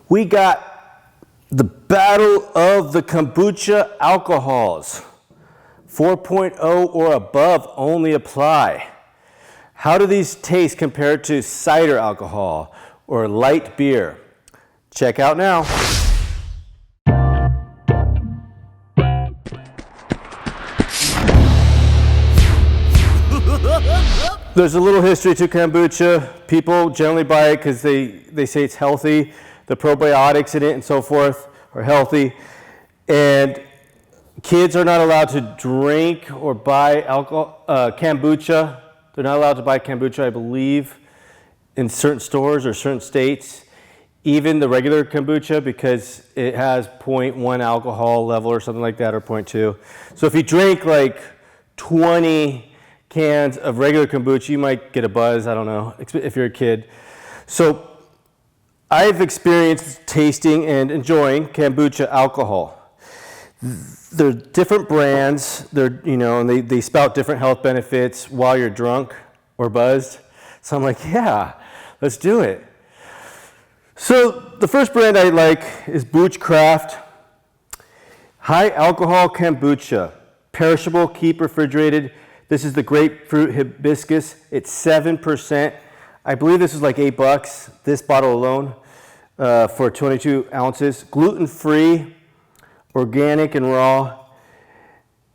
We got the battle of the Kombucha Alcohols. 4.0 or above only apply. How do these taste compared to cider alcohol or light beer? Check out now. There's a little history to kombucha. People generally buy it because they say it's healthy. The probiotics in it and so forth are healthy. And kids are not allowed to drink or buy kombucha. They're not allowed to buy kombucha, I believe, in certain stores or certain states. Even the regular kombucha, because it has 0.1 alcohol level or something like that, or 0.2. So if you drink like 20 cans of regular kombucha, you might get a buzz, I don't know, if you're a kid. So I've experienced tasting and enjoying Kombucha Alcohol. They're different brands, and they spout different health benefits while you're drunk or buzzed. So I'm like, yeah, let's do it. So the first brand I like is Booch Craft. High alcohol kombucha, perishable, keep refrigerated. This is the grapefruit hibiscus. It's 7%. I believe this is like $8, this bottle alone, for 22 ounces. Gluten-free, organic and raw.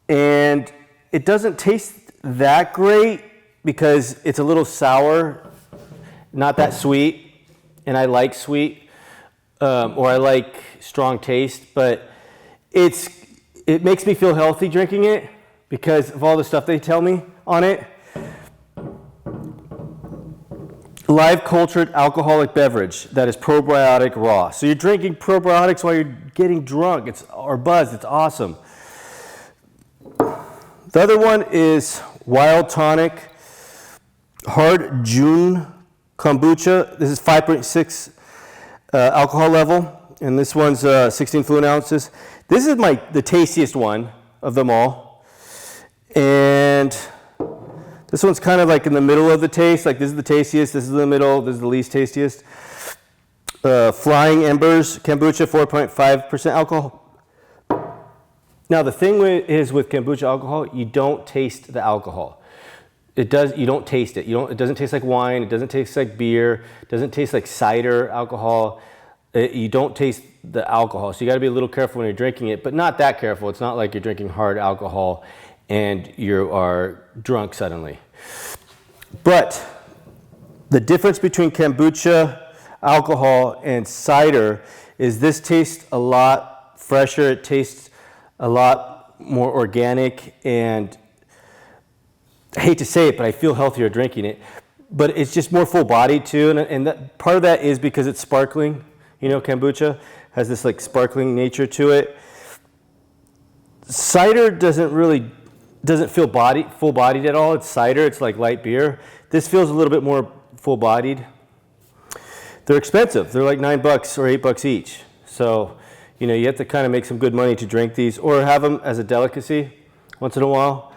And it doesn't taste that great because it's a little sour, not that sweet. And I like sweet, or I like strong taste, but it makes me feel healthy drinking it because of all the stuff they tell me on it. Live cultured alcoholic beverage that is probiotic raw. So you're drinking probiotics while you're getting drunk or buzzed. It's awesome. The other one is Wild Tonic Hard June Kombucha. This is 5.6 alcohol level, and this one's 16 fluid ounces. This is the tastiest one of them all. And this one's kind of like in the middle of the taste. Like this is the tastiest, this is the middle, this is the least tastiest. Flying Embers Kombucha, 4.5% alcohol. Now the thing is with kombucha alcohol, you don't taste the alcohol. You don't taste it. It doesn't taste like wine, it doesn't taste like beer, it doesn't taste like cider alcohol. You don't taste the alcohol. So you gotta be a little careful when you're drinking it, but not that careful. It's not like you're drinking hard alcohol and you are drunk suddenly. But the difference between kombucha alcohol and cider is this tastes a lot fresher, it tastes a lot more organic, and I hate to say it, but I feel healthier drinking it. But it's just more full-bodied too, and part of that is because it's sparkling. Kombucha has this like sparkling nature to it. Cider doesn't feel full-bodied at all. It's cider, it's like light beer. This feels a little bit more full-bodied. They're expensive. They're like $9 or $8 each. So, you have to kind of make some good money to drink these or have them as a delicacy once in a while.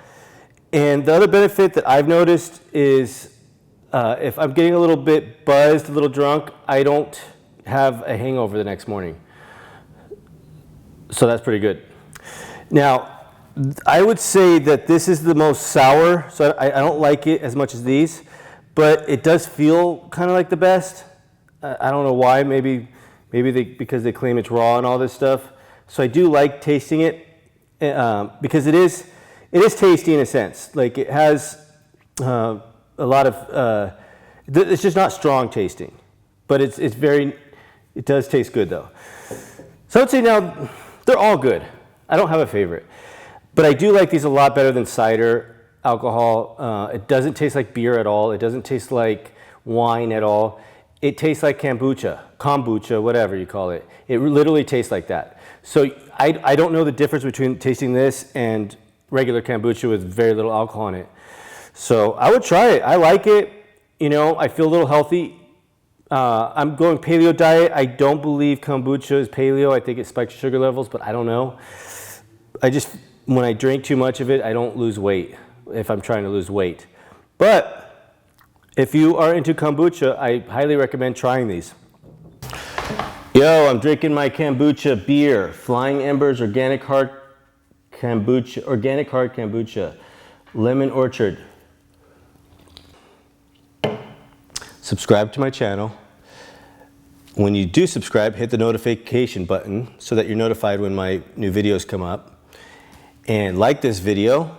And the other benefit that I've noticed is if I'm getting a little bit buzzed, a little drunk, I don't have a hangover the next morning. So that's pretty good. Now, I would say that this is the most sour, so I don't like it as much as these, but it does feel kind of like the best. I don't know why, maybe because they claim it's raw and all this stuff. So I do like tasting it because it is tasty in a sense. Like it has a lot of, it's just not strong tasting, but it does taste good though. So I would say now, they're all good. I don't have a favorite. But I do like these a lot better than cider alcohol. It doesn't taste like beer at all. It doesn't taste like wine at all. It tastes like kombucha, whatever you call it. It literally tastes like that. So I don't know the difference between tasting this and regular kombucha with very little alcohol in it. So I would try it. I like it. I feel a little healthy. I'm going paleo diet. I don't believe kombucha is paleo. I think it spikes sugar levels, but I don't know. When I drink too much of it, I don't lose weight if I'm trying to lose weight. But if you are into kombucha, I highly recommend trying these. Yo, I'm drinking my kombucha beer, Flying Embers Organic Hard Kombucha, Lemon Orchard. Subscribe to my channel. When you do subscribe, hit the notification button so that you're notified when my new videos come up. And like this video